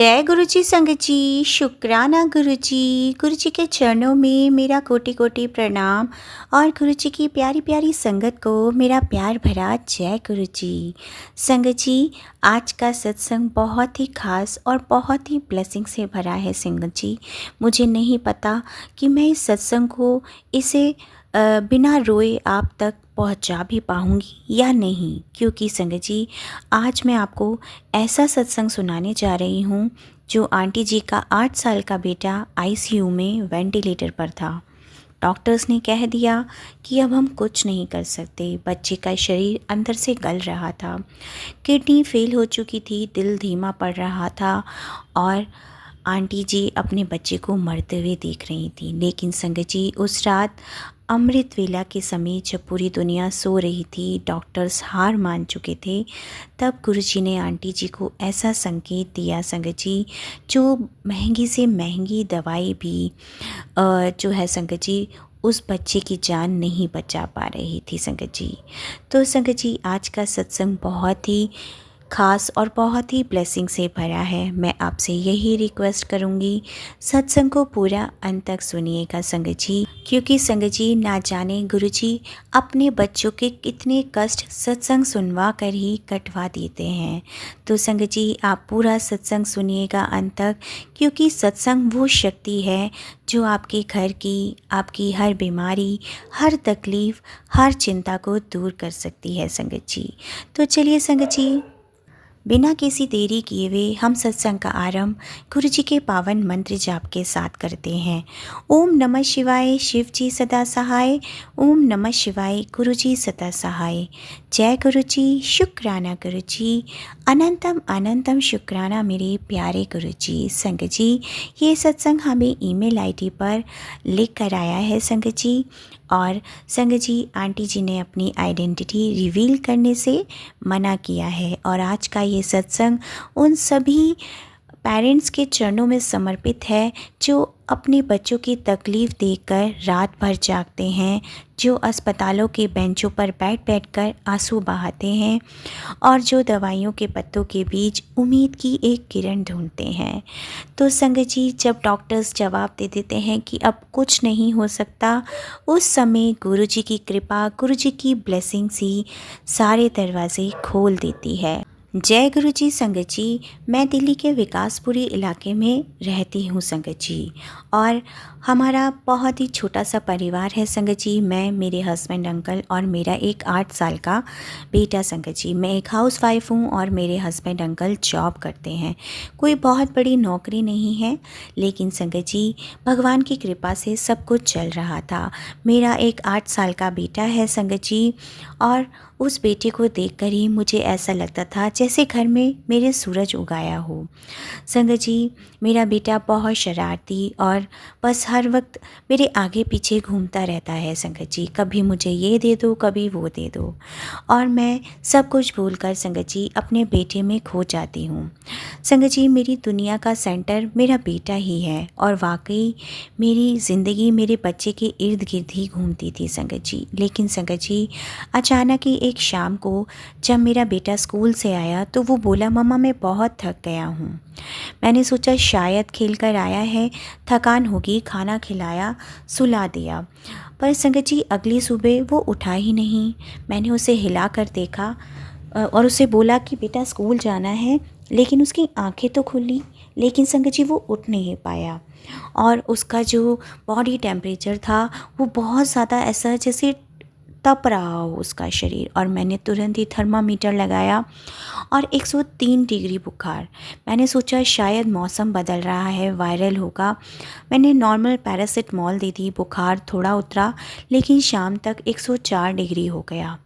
जय गुरु जी संगत जी, शुक्राना गुरु जी के चरणों में मेरा कोटि कोटि प्रणाम। और गुरु जी की प्यारी प्यारी संगत को मेरा प्यार भरा जय गुरु जी। संगत जी, आज का सत्संग बहुत ही खास और बहुत ही ब्लेसिंग से भरा है संगत जी। मुझे नहीं पता कि मैं इस सत्संग को इसे बिना रोए आप तक पहुंचा भी पाऊंगी या नहीं, क्योंकि संगत जी आज मैं आपको ऐसा सत्संग सुनाने जा रही हूँ जो आंटी जी का 8 साल का बेटा आईसीयू में वेंटिलेटर पर था। डॉक्टर्स ने कह दिया कि अब हम कुछ नहीं कर सकते। बच्चे का शरीर अंदर से गल रहा था, किडनी फेल हो चुकी थी, दिल धीमा पड़ रहा था और आंटी जी अपने बच्चे को मरते हुए देख रही थी। लेकिन संगत जी उस रात अमृत वेला के समय जब पूरी दुनिया सो रही थी, डॉक्टर्स हार मान चुके थे, तब गुरुजी ने आंटी जी को ऐसा संकेत दिया संगत जी, जो महंगी से महंगी दवाई भी जो है संगत जी उस बच्चे की जान नहीं बचा पा रही थी संगत जी। तो संगत जी आज का सत्संग बहुत ही खास और बहुत ही ब्लेसिंग से भरा है। मैं आपसे यही रिक्वेस्ट करूँगी, सत्संग को पूरा अंत तक सुनिएगा संगत जी, क्योंकि संगत जी ना जाने गुरुजी अपने बच्चों के कितने कष्ट सत्संग सुनवा कर ही कटवा देते हैं। तो संगत जी आप पूरा सत्संग सुनिएगा अंत तक, क्योंकि सत्संग वो शक्ति है जो आपके घर की, आपकी हर बीमारी, हर तकलीफ़, हर चिंता को दूर कर सकती है संगत जी। तो चलिए संगत जी, बिना किसी देरी किए हुए हम सत्संग का आरंभ गुरु जी के पावन मंत्र जाप के साथ करते हैं। ओम नमः शिवाय, शिव जी सदा सहाय। ओम नमः शिवाय, गुरु जी सदा सहाय। जय गुरु जी, शुक्राना गुरु जी, अनंतम अनंतम शुक्राना मेरे प्यारे गुरु जी। संगत जी ये सत्संग हमें ईमेल आईडी पर लिख कर आया है संगत जी। और संगत जी आंटी जी ने अपनी आइडेंटिटी रिवील करने से मना किया है। और आज का ये सत्संग उन सभी पेरेंट्स के चरणों में समर्पित है जो अपने बच्चों की तकलीफ़ देखकर रात भर जागते हैं, जो अस्पतालों के बेंचों पर बैठ बैठ कर आंसू बहाते हैं और जो दवाइयों के पत्तों के बीच उम्मीद की एक किरण ढूंढते हैं। तो संगत जी जब डॉक्टर्स जवाब दे देते हैं कि अब कुछ नहीं हो सकता, उस समय गुरु जी की कृपा, गुरु जी की ब्लेसिंग्स ही सारे दरवाजे खोल देती है। जय गुरु जी संगत जी, मैं दिल्ली के विकासपुरी इलाके में रहती हूँ संगत जी। और हमारा बहुत ही छोटा सा परिवार है संगत जी। मैं, मेरे हस्बैंड अंकल और मेरा एक 8 साल का बेटा संगत जी। मैं एक हाउस वाइफ हूँ और मेरे हस्बैंड अंकल जॉब करते हैं। कोई बहुत बड़ी नौकरी नहीं है, लेकिन संगत जी भगवान की कृपा से सब कुछ चल रहा था। मेरा एक 8 साल का बेटा है संगत जी, और उस बेटे को देखकर ही मुझे ऐसा लगता था जैसे घर में मेरे सूरज उगाया हो। संगत जी मेरा बेटा बहुत शरारती और बस हर वक्त मेरे आगे पीछे घूमता रहता है संगत जी। कभी मुझे ये दे दो, कभी वो दे दो, और मैं सब कुछ भूलकर संगत जी अपने बेटे में खो जाती हूँ। संगत जी मेरी दुनिया का सेंटर मेरा बेटा ही है, और वाकई मेरी ज़िंदगी मेरे बच्चे के इर्द गिर्द ही घूमती थी संगत जी। लेकिन संगत जी अचानक ही एक शाम को जब मेरा बेटा स्कूल से आया तो वो बोला, मम्मा मैं बहुत थक गया हूँ। मैंने सोचा शायद खेल कर आया है, थकान होगी, खाना खिलाया, सुला दिया। पर संगत जी अगली सुबह वो उठा ही नहीं। मैंने उसे हिला कर देखा और उसे बोला कि बेटा स्कूल जाना है, लेकिन उसकी आंखें तो खुली, लेकिन संगत जी वो उठ नहीं पाया। और उसका जो बॉडी टेम्परेचर था वो बहुत ज़्यादा ऐसा जैसे तप रहा हो उसका शरीर। और मैंने तुरंत ही थर्मामीटर लगाया और 103 डिग्री बुखार। मैंने सोचा शायद मौसम बदल रहा है, वायरल होगा। मैंने नॉर्मल पैरासिटामॉल दे दी, बुखार थोड़ा उतरा, लेकिन शाम तक 104 डिग्री हो गया।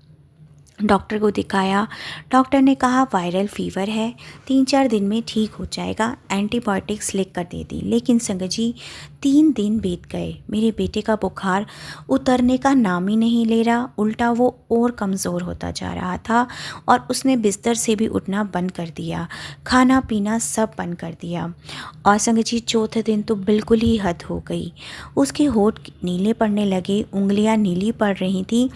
डॉक्टर को दिखाया, डॉक्टर ने कहा वायरल फ़ीवर है, 3-4 दिन में ठीक हो जाएगा, एंटीबायोटिक्स लिख कर दे दी। लेकिन संगत जी 3 दिन बीत गए, मेरे बेटे का बुखार उतरने का नाम ही नहीं ले रहा, उल्टा वो और कमज़ोर होता जा रहा था और उसने बिस्तर से भी उठना बंद कर दिया, खाना पीना सब बंद कर दिया। और संगत जी चौथे दिन तो बिल्कुल ही हद हो गई। उसके होंठ नीले पड़ने लगे, उंगलियां नीली पड़ रही थी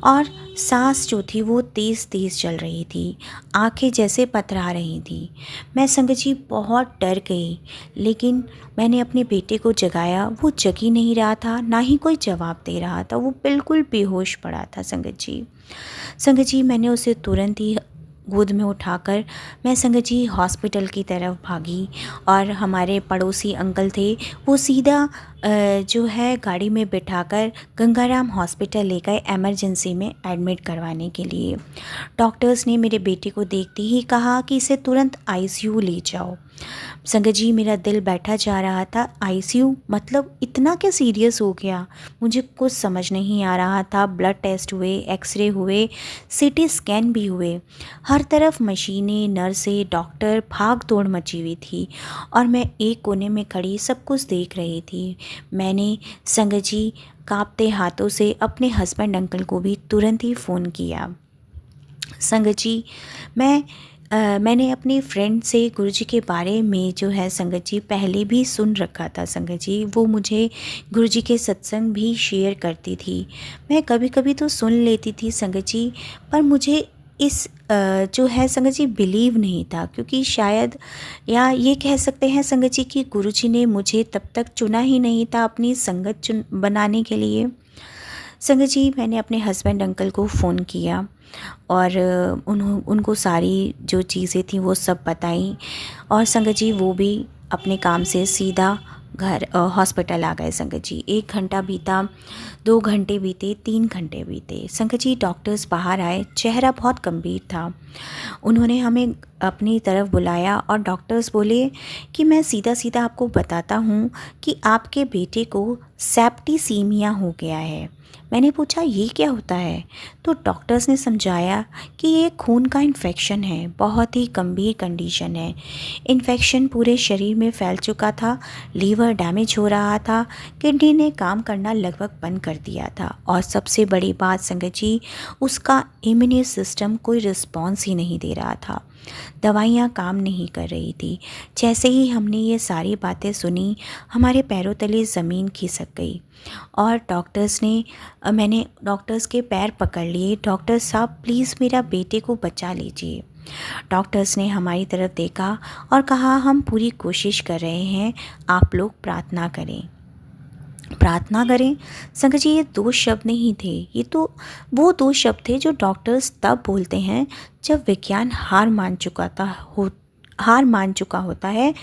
और सांस जो थी वो तेज़ तेज़ चल रही थी, आंखें जैसे पथरा रही थी। मैं संगत जी बहुत डर गई, लेकिन मैंने अपने बेटे को जगाया, वो जग ही नहीं रहा था, ना ही कोई जवाब दे रहा था, वो बिल्कुल बेहोश पड़ा था संगत जी। संगत जी मैंने उसे तुरंत ही गोद में उठाकर मैं संगत जी हॉस्पिटल की तरफ भागी और हमारे पड़ोसी अंकल थे, वो सीधा जो है गाड़ी में बिठाकर गंगाराम हॉस्पिटल ले गए इमरजेंसी में एडमिट करवाने के लिए। डॉक्टर्स ने मेरे बेटे को देखते ही कहा कि इसे तुरंत आईसीयू ले जाओ। संगत जी मेरा दिल बैठा जा रहा था, आईसीयू मतलब इतना क्या सीरियस हो गया, मुझे कुछ समझ नहीं आ रहा था। ब्लड टेस्ट हुए, एक्सरे हुए, सीटी स्कैन भी हुए, हर तरफ मशीनें, नर्सें, डॉक्टर, भाग दौड़ मची हुई थी और मैं एक कोने में खड़ी सब कुछ देख रही थी। मैंने संगत जी कांपते हाथों से अपने हस्बैंड अंकल को भी तुरंत ही फ़ोन किया। संगत जी मैंने अपनी फ्रेंड से गुरुजी के बारे में जो है संगत जी पहले भी सुन रखा था संगत जी, वो मुझे गुरुजी के सत्संग भी शेयर करती थी। मैं कभी कभी तो सुन लेती थी संगत जी, पर मुझे इस जो है संगत जी बिलीव नहीं था, क्योंकि शायद या ये कह सकते हैं संगत जी कि गुरुजी ने मुझे तब तक चुना ही नहीं था अपनी संगत बनाने के लिए। संगत जी मैंने अपने हस्बैंड अंकल को फ़ोन किया और उनको सारी जो चीज़ें थी वो सब बताई और संगत जी वो भी अपने काम से सीधा घर हॉस्पिटल आ गए। संगत जी 1 घंटा बीता, 2 घंटे बीते, 3 घंटे बीते। संगत जी डॉक्टर्स बाहर आए, चेहरा बहुत गंभीर था। उन्होंने हमें अपनी तरफ बुलाया और डॉक्टर्स बोले कि मैं सीधा सीधा आपको बताता हूँ कि आपके बेटे को सेप्टिसीमिया हो गया है। मैंने पूछा ये क्या होता है, तो डॉक्टर्स ने समझाया कि ये खून का इन्फेक्शन है, बहुत ही गंभीर कंडीशन है। इन्फेक्शन पूरे शरीर में फैल चुका था, लीवर डैमेज हो रहा था, किडनी ने काम करना लगभग बंद कर दिया था और सबसे बड़ी बात संगत जी उसका इम्यून सिस्टम कोई रिस्पॉन्स ही नहीं दे रहा था, दवाइयाँ काम नहीं कर रही थी। जैसे ही हमने ये सारी बातें सुनी, हमारे पैरों तले ज़मीन खिसक गई और मैंने डॉक्टर्स के पैर पकड़ लिए। डॉक्टर साहब प्लीज़ मेरा बेटे को बचा लीजिए। डॉक्टर्स ने हमारी तरफ देखा और कहा हम पूरी कोशिश कर रहे हैं, आप लोग प्रार्थना करें। प्रार्थना करें संगत जी, ये 2 शब्द नहीं थे, ये तो वो 2 शब्द थे जो डॉक्टर्स तब बोलते हैं जब विज्ञान हार मान चुका होता है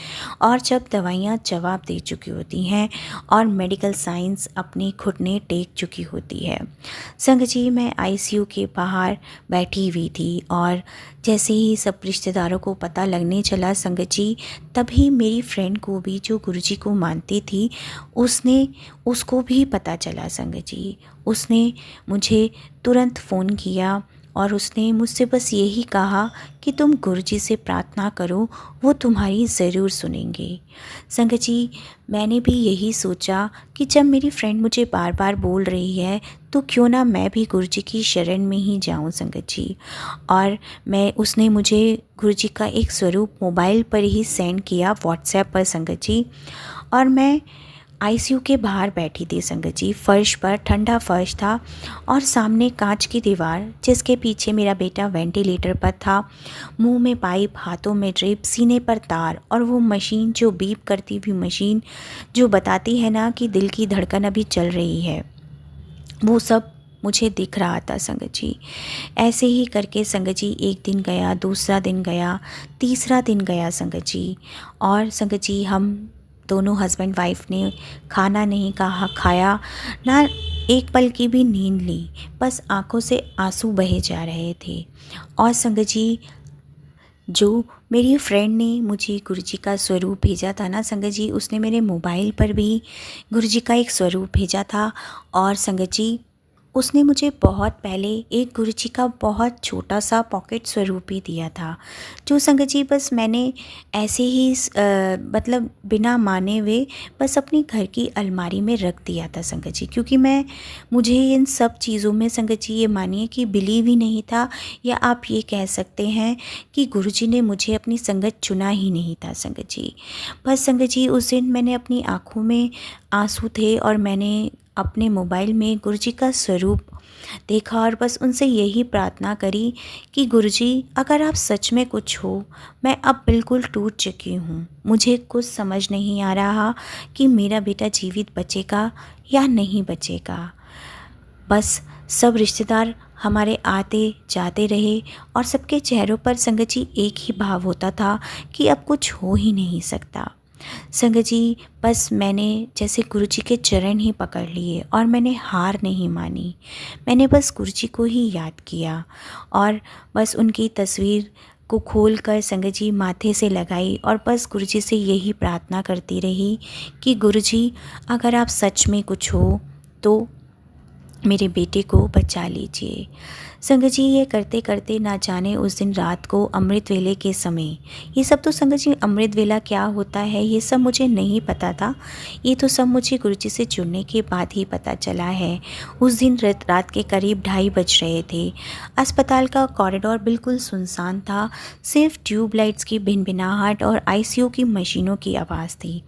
और जब दवाइयाँ जवाब दे चुकी होती हैं और मेडिकल साइंस अपने घुटने टेक चुकी होती है। संगत जी मैं आईसीयू के बाहर बैठी हुई थी और जैसे ही सब रिश्तेदारों को पता लगने चला संगत जी, तभी मेरी फ्रेंड को भी जो गुरुजी को मानती थी उसको भी पता चला संगत जी। उसने मुझे तुरंत फ़ोन किया और उसने मुझसे बस यही कहा कि तुम गुरुजी से प्रार्थना करो, वो तुम्हारी ज़रूर सुनेंगे। संगत जी मैंने भी यही सोचा कि जब मेरी फ्रेंड मुझे बार बार बोल रही है तो क्यों ना मैं भी गुरुजी की शरण में ही जाऊं संगत जी। और उसने मुझे गुरुजी का एक स्वरूप मोबाइल पर ही सेंड किया व्हाट्सएप पर संगत जी। और मैं आईसीयू के बाहर बैठी थी संगत जी, फर्श पर ठंडा फर्श था और सामने कांच की दीवार, जिसके पीछे मेरा बेटा वेंटिलेटर पर था, मुंह में पाइप, हाथों में ड्रिप, सीने पर तार और वो मशीन जो बीप करती हुई मशीन जो बताती है ना कि दिल की धड़कन अभी चल रही है, वो सब मुझे दिख रहा था संगत जी। ऐसे ही करके संगत जी 1 दिन गया, दूसरा दिन गया, तीसरा दिन गया संगत जी। और संगत जी हम दोनों हस्बैंड वाइफ ने खाना नहीं खाया, ना एक पल की भी नींद ली, बस आंखों से आंसू बहे जा रहे थे। और संगत जी जो मेरी फ्रेंड ने मुझे गुरुजी का स्वरूप भेजा था ना संगत जी, उसने मेरे मोबाइल पर भी गुरुजी का एक स्वरूप भेजा था। और संगत जी उसने मुझे बहुत पहले एक गुरुजी का बहुत छोटा सा पॉकेट स्वरूप भी दिया था, जो संगत जी बस मैंने ऐसे ही मतलब बिना माने हुए बस अपनी घर की अलमारी में रख दिया था संगत जी, क्योंकि मुझे इन सब चीज़ों में संगत जी ये मानिए कि बिलीव ही नहीं था, या आप ये कह सकते हैं कि गुरुजी ने मुझे अपनी संगत चुना ही नहीं था संगत जी। बस संगत जी उस दिन मैंने अपनी आँखों में आंसू थे और मैंने अपने मोबाइल में गुरुजी का स्वरूप देखा और बस उनसे यही प्रार्थना करी कि गुरुजी अगर आप सच में कुछ हो, मैं अब बिल्कुल टूट चुकी हूँ। मुझे कुछ समझ नहीं आ रहा कि मेरा बेटा जीवित बचेगा या नहीं बचेगा। बस सब रिश्तेदार हमारे आते जाते रहे और सबके चेहरों पर संगत जी एक ही भाव होता था कि अब कुछ हो ही नहीं सकता। संगत जी बस मैंने जैसे गुरुजी के चरण ही पकड़ लिए और मैंने हार नहीं मानी। मैंने बस गुरुजी को ही याद किया और बस उनकी तस्वीर को खोल कर संगत जी माथे से लगाई और बस गुरुजी से यही प्रार्थना करती रही कि गुरुजी अगर आप सच में कुछ हो तो मेरे बेटे को बचा लीजिए। संगत जी ये करते करते ना जाने उस दिन रात को अमृत वेले के समय, ये सब तो संगत जी अमृत वेला क्या होता है ये सब मुझे नहीं पता था, ये तो सब मुझे गुरुजी से जुड़ने के बाद ही पता चला है। उस दिन रात के करीब 2:30 बज रहे थे। अस्पताल का कॉरिडोर बिल्कुल सुनसान था, सिर्फ ट्यूबलाइट्स की भिनभिनाहट और आईसीयू की मशीनों की आवाज़ थी,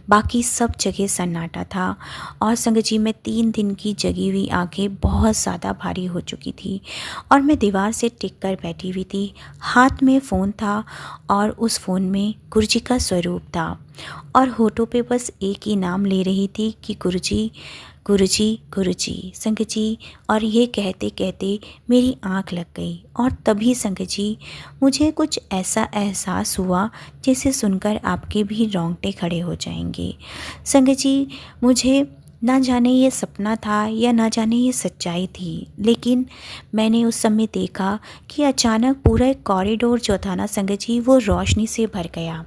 बाकी सब जगह सन्नाटा था। और संगत जी मैं 3 दिन की जगी हुई आंखें बहुत ज़्यादा भारी हो चुकी थी और मैं दीवार से टिक कर बैठी हुई थी। हाथ में फ़ोन था और उस फ़ोन में गुरुजी का स्वरूप था और होठों पे बस एक ही नाम ले रही थी कि गुरुजी गुरुजी गुरुजी संगत जी। और ये कहते कहते मेरी आँख लग गई और तभी संगत जी मुझे कुछ ऐसा एहसास हुआ जिसे सुनकर आपके भी रोंगटे खड़े हो जाएंगे। संगत जी मुझे ना जाने ये सपना था या ना जाने ये सच्चाई थी, लेकिन मैंने उस समय देखा कि अचानक पूरा एक कॉरिडोर जो था ना संगत जी वो रोशनी से भर गया।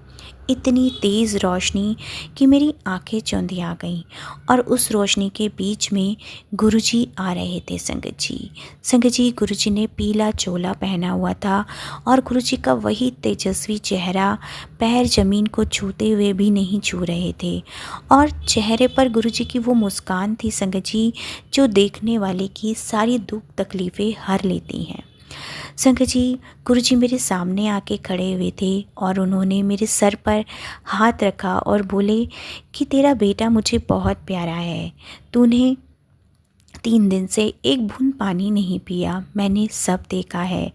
इतनी तेज़ रोशनी कि मेरी आंखें चौंधिया गईं और उस रोशनी के बीच में गुरुजी आ रहे थे संगत जी। संगत जी गुरुजी ने पीला चोला पहना हुआ था और गुरुजी का वही तेजस्वी चेहरा, पैर ज़मीन को छूते हुए भी नहीं छू रहे थे और चेहरे पर गुरुजी की वो मुस्कान थी संगत जी जो देखने वाले की सारी दुख तकलीफ़ें हर लेती हैं। संगत जी गुरुजी मेरे सामने आके खड़े हुए थे और उन्होंने मेरे सर पर हाथ रखा और बोले कि तेरा बेटा मुझे बहुत प्यारा है, तूने 3 दिन से एक बूंद पानी नहीं पिया, मैंने सब देखा है।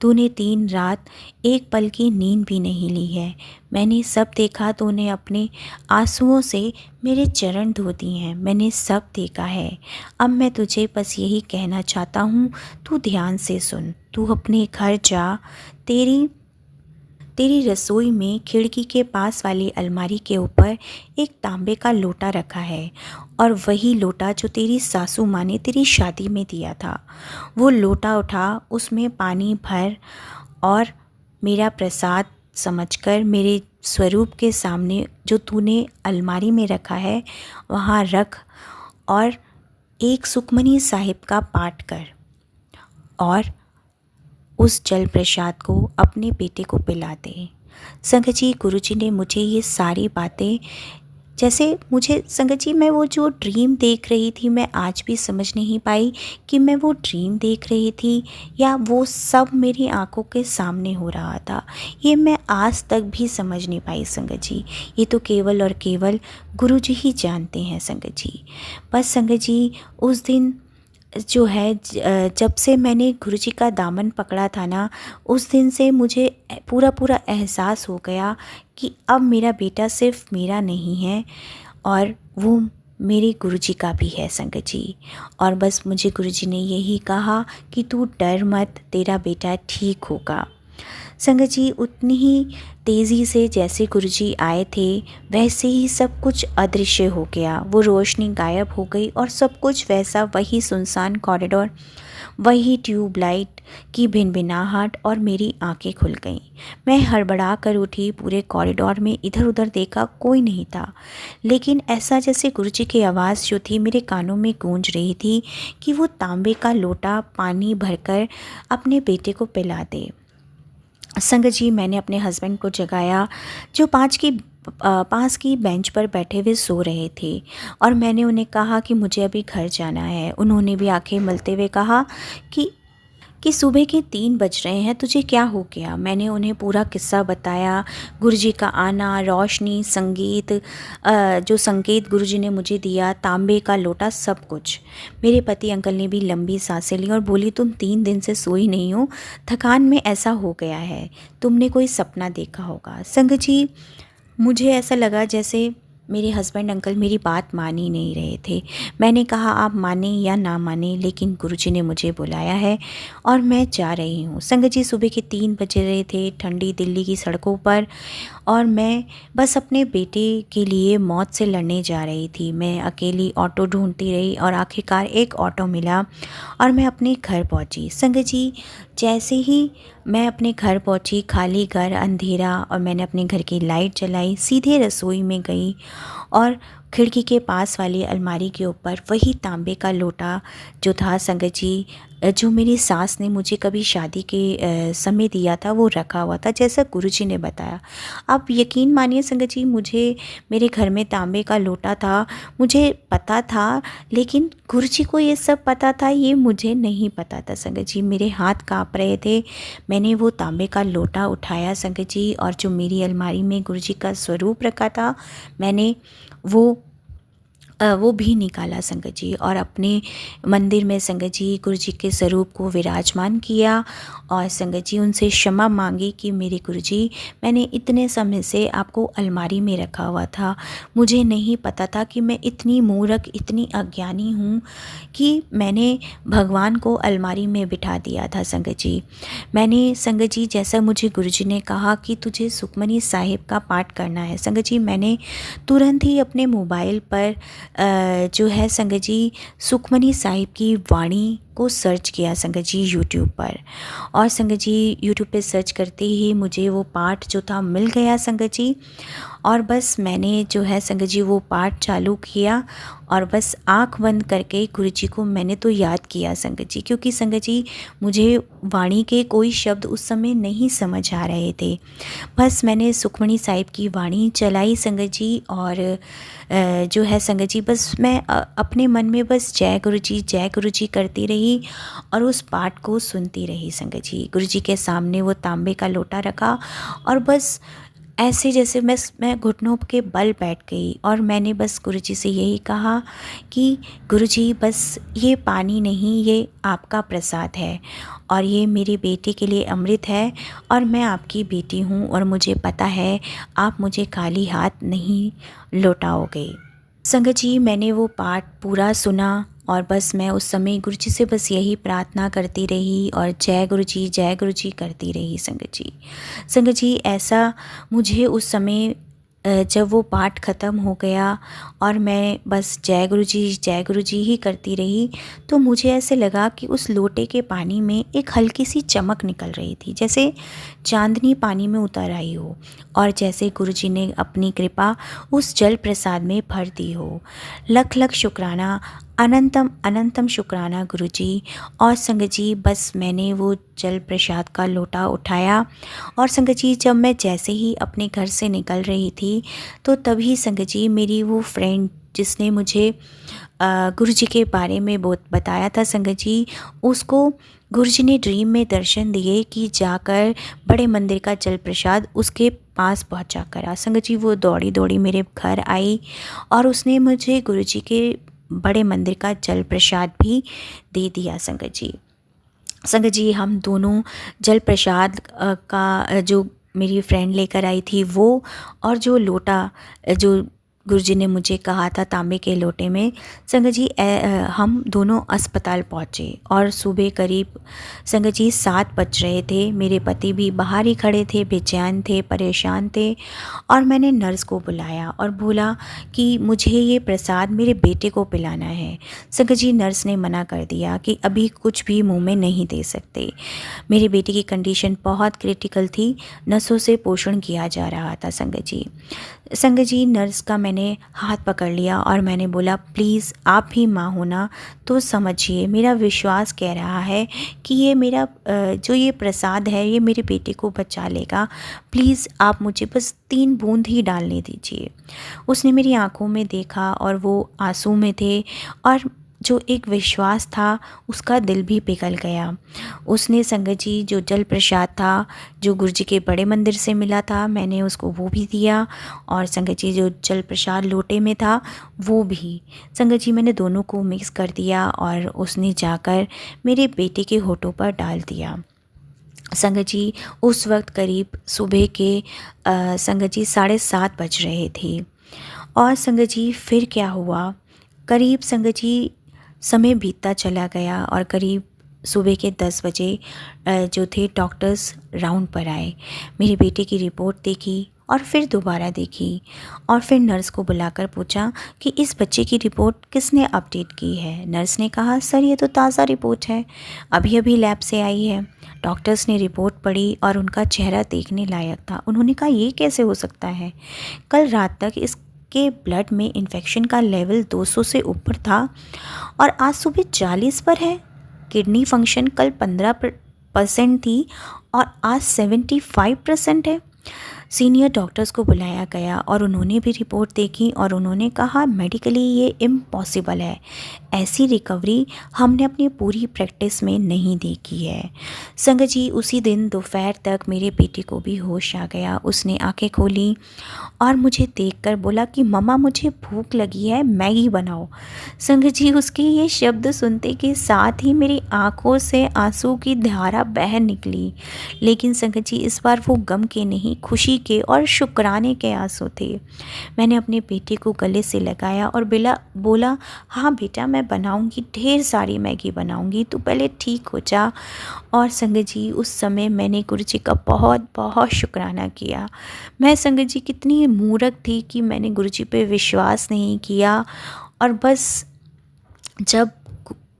तूने 3 रात एक पल की नींद भी नहीं ली है, मैंने सब देखा। तूने अपने आंसुओं से मेरे चरण धो दिए हैं, मैंने सब देखा है। अब मैं तुझे बस यही कहना चाहता हूँ, तू ध्यान से सुन। तू अपने घर जा, तेरी तेरी रसोई में खिड़की के पास वाली अलमारी के ऊपर एक तांबे का लोटा रखा है और वही लोटा जो तेरी सासू माँ ने तेरी शादी में दिया था। वो लोटा उठा, उसमें पानी भर और मेरा प्रसाद समझकर मेरे स्वरूप के सामने जो तूने अलमारी में रखा है वहाँ रख और एक सुखमनी साहिब का पाठ कर और उस जल प्रसाद को अपने बेटे को पिला दे। संगत जी गुरुजी ने मुझे ये सारी बातें, जैसे मुझे संगत जी मैं वो जो ड्रीम देख रही थी मैं आज भी समझ नहीं पाई कि मैं वो ड्रीम देख रही थी या वो सब मेरी आंखों के सामने हो रहा था, ये मैं आज तक भी समझ नहीं पाई संगत जी। ये तो केवल और केवल गुरुजी ही जानते हैं संगत जी। बस संगत जी उस दिन जो है जब से मैंने गुरुजी का दामन पकड़ा था ना, उस दिन से मुझे पूरा पूरा एहसास हो गया कि अब मेरा बेटा सिर्फ मेरा नहीं है और वो मेरे गुरुजी का भी है संगत जी। और बस मुझे गुरुजी ने यही कहा कि तू डर मत, तेरा बेटा ठीक होगा। संगत जी उतनी ही तेज़ी से जैसे गुरुजी आए थे वैसे ही सब कुछ अदृश्य हो गया। वो रोशनी गायब हो गई और सब कुछ वैसा, वही सुनसान कॉरिडोर, वही ट्यूबलाइट की भिनभिनाहट, और मेरी आंखें खुल गईं। मैं हड़बड़ा कर उठी, पूरे कॉरिडोर में इधर उधर देखा, कोई नहीं था। लेकिन ऐसा जैसे गुरुजी की आवाज़ जो थी मेरे कानों में गूंज रही थी कि वो तांबे का लोटा पानी भरकर अपने बेटे को पिला दे। संगत जी मैंने अपने हस्बैंड को जगाया, जो पास की बेंच पर बैठे हुए सो रहे थे, और मैंने उन्हें कहा कि मुझे अभी घर जाना है। उन्होंने भी आंखें मलते हुए कहा कि सुबह के 3 बज रहे हैं, तुझे क्या हो गया। मैंने उन्हें पूरा किस्सा बताया, गुरुजी का आना, रोशनी, संगीत, जो संकेत गुरुजी ने मुझे दिया, तांबे का लोटा, सब कुछ। मेरे पति अंकल ने भी लंबी सांसें ली और बोली, तुम 3 दिन से सोई नहीं हो, थकान में ऐसा हो गया है, तुमने कोई सपना देखा होगा। संगत जी मुझे ऐसा लगा जैसे मेरे हस्बैंड अंकल मेरी बात मान ही नहीं रहे थे। मैंने कहा, आप माने या ना माने, लेकिन गुरुजी ने मुझे बुलाया है और मैं जा रही हूँ। संगत जी सुबह के 3 बज रहे थे, ठंडी दिल्ली की सड़कों पर, और मैं बस अपने बेटे के लिए मौत से लड़ने जा रही थी। मैं अकेली ऑटो ढूंढती रही और आखिरकार एक ऑटो मिला और मैं अपने घर पहुंची। संगत जी जैसे ही मैं अपने घर पहुंची, खाली घर, अंधेरा, और मैंने अपने घर की लाइट जलाई, सीधे रसोई में गई और खिड़की के पास वाली अलमारी के ऊपर वही तांबे का लोटा जो था संगत जी, जो मेरी सास ने मुझे कभी शादी के समय दिया था, वो रखा हुआ था जैसा गुरुजी ने बताया। आप यकीन मानिए संगत जी, मुझे मेरे घर में तांबे का लोटा था, मुझे पता था, लेकिन गुरुजी को ये सब पता था, ये मुझे नहीं पता था। संगत जी मेरे हाथ काँप रहे थे। मैंने वो तांबे का लोटा उठाया संगत जी, और जो मेरी अलमारी में गुरुजी का स्वरूप रखा था, मैंने वो भी निकाला संगत जी, और अपने मंदिर में संगत जी गुरुजी के स्वरूप को विराजमान किया, और संगत जी उनसे क्षमा मांगी कि मेरे गुरुजी, मैंने इतने समय से आपको अलमारी में रखा हुआ था, मुझे नहीं पता था कि मैं इतनी मूर्ख, इतनी अज्ञानी हूँ कि मैंने भगवान को अलमारी में बिठा दिया था। संगत जी मैंने संगत जी जैसा मुझे गुरुजी ने कहा कि तुझे सुखमनी साहिब का पाठ करना है, संगत जी मैंने तुरंत ही अपने मोबाइल पर जो है संगत जी सुखमनी साहिब की वाणी को सर्च किया संगत जी यूट्यूब पर, और संगत जी यूट्यूब पे सर्च करते ही मुझे वो पाठ जो था मिल गया संगत जी, और बस मैंने जो है संगत जी वो पाठ चालू किया, और बस आँख बंद करके गुरुजी को मैंने तो याद किया संगत जी, क्योंकि संगत जी मुझे वाणी के कोई शब्द उस समय नहीं समझ आ रहे थे। बस मैंने सुखमनी साहिब की वाणी चलाई संगत जी, और जो है संगत जी बस मैं अपने मन में बस जय गुरुजी करती रही और उस पाठ को सुनती रही संगत जी। गुरुजी के सामने वो तांबे का लोटा रखा, और बस ऐसे जैसे मैं घुटनों के बल बैठ गई, और मैंने बस गुरुजी से यही कहा कि गुरुजी बस ये पानी नहीं, ये आपका प्रसाद है, और ये मेरे बेटे के लिए अमृत है, और मैं आपकी बेटी हूँ, और मुझे पता है आप मुझे खाली हाथ नहीं लौटाओगे। संगत जी मैंने वो पाठ पूरा सुना, और बस मैं उस समय गुरुजी से बस यही प्रार्थना करती रही और जय गुरुजी करती रही संगत जी। संगत जी ऐसा मुझे उस समय जब वो पाठ ख़त्म हो गया और मैं बस जय गुरुजी ही करती रही, तो मुझे ऐसे लगा कि उस लोटे के पानी में एक हल्की सी चमक निकल रही थी, जैसे चांदनी पानी में उतर आई हो, और जैसे गुरुजी ने अपनी कृपा उस जल प्रसाद में भर दी हो। लख लख शुक्राना, अनंतम अनंतम शुक्राना गुरुजी। और संगत जी बस मैंने वो जल प्रसाद का लोटा उठाया, और संगत जी जब मैं जैसे ही अपने घर से निकल रही थी, तो तभी संगत जी मेरी वो फ्रेंड जिसने मुझे गुरुजी के बारे में बहुत बताया था संगत जी, उसको गुरुजी ने ड्रीम में दर्शन दिए कि जाकर बड़े मंदिर का जल प्रसाद उसके पास पहुंचा करा। संगत जी वो दौड़ी दौड़ी मेरे घर आई, और उसने मुझे गुरुजी के बड़े मंदिर का जल प्रसाद भी दे दिया संगत जी। संगत जी हम दोनों जल प्रसाद का जो मेरी फ्रेंड लेकर आई थी वो, और जो लोटा जो गुरुजी ने मुझे कहा था तांबे के लोटे में। संगत जी हम दोनों अस्पताल पहुँचे और सुबह करीब संगत जी 7 बज रहे थे। मेरे पति भी बाहर ही खड़े थे, बेचैन थे, परेशान थे। और मैंने नर्स को बुलाया और बोला कि मुझे ये प्रसाद मेरे बेटे को पिलाना है। संगत जी नर्स ने मना कर दिया कि अभी कुछ भी मुँह में नहीं दे सकते। मेरे बेटे की कंडीशन बहुत क्रिटिकल थी, नसों से पोषण किया जा रहा था। संगत जी नर्स का मैंने हाथ पकड़ लिया और मैंने बोला, प्लीज़ आप भी माँ हो ना, तो समझिए, मेरा विश्वास कह रहा है कि ये मेरा जो ये प्रसाद है ये मेरे बेटे को बचा लेगा। प्लीज़ आप मुझे बस 3 बूंद ही डालने दीजिए। उसने मेरी आंखों में देखा और वो आंसू में थे और जो एक विश्वास था उसका दिल भी पिघल गया। उसने संगत जी जो जल प्रसाद था जो गुरुजी के बड़े मंदिर से मिला था, मैंने उसको वो भी दिया और संगत जी जो जल प्रसाद लोटे में था वो भी। संगत जी मैंने दोनों को मिक्स कर दिया और उसने जाकर मेरे बेटे के होठों पर डाल दिया। संगत जी उस वक्त करीब सुबह के संगत जी 7:30 बज रहे थे। और संगत जी फिर क्या हुआ, करीब संगत जी समय बीतता चला गया और करीब सुबह के 10 बजे जो थे डॉक्टर्स राउंड पर आए। मेरे बेटे की रिपोर्ट देखी और फिर दोबारा देखी और फिर नर्स को बुलाकर पूछा कि इस बच्चे की रिपोर्ट किसने अपडेट की है। नर्स ने कहा, सर ये तो ताज़ा रिपोर्ट है, अभी अभी लैब से आई है। डॉक्टर्स ने रिपोर्ट पढ़ी और उनका चेहरा देखने लायक था। उन्होंने कहा, ये कैसे हो सकता है, कल रात तक इसके ब्लड में इन्फेक्शन का लेवल 200 से ऊपर था और आज सुबह 40 पर है। किडनी फंक्शन कल 15% थी और आज 75% है। सीनियर डॉक्टर्स को बुलाया गया और उन्होंने भी रिपोर्ट देखी और उन्होंने कहा, मेडिकली ये इम्पॉसिबल है, ऐसी रिकवरी हमने अपनी पूरी प्रैक्टिस में नहीं देखी है। संगत जी उसी दिन दोपहर तक मेरे बेटे को भी होश आ गया। उसने आंखें खोली और मुझे देखकर बोला कि मम्मा मुझे भूख लगी है, मैगी बनाओ। संगत जी उसके ये शब्द सुनते के साथ ही मेरी आंखों से आंसू की धारा बह निकली। लेकिन संगत जी इस बार वो गम के नहीं, खुशी के और शुक्राने के आंसू थे। मैंने अपने बेटे को गले से लगाया और बोला, हाँ बेटा मैं बनाऊंगी, ढेर सारी मैगी बनाऊंगी, तू पहले ठीक हो जा। और संगत जी उस समय मैंने गुरुजी का बहुत बहुत शुक्राना किया। मैं संगत जी कितनी मूर्ख थी कि मैंने गुरुजी पे विश्वास नहीं किया और बस जब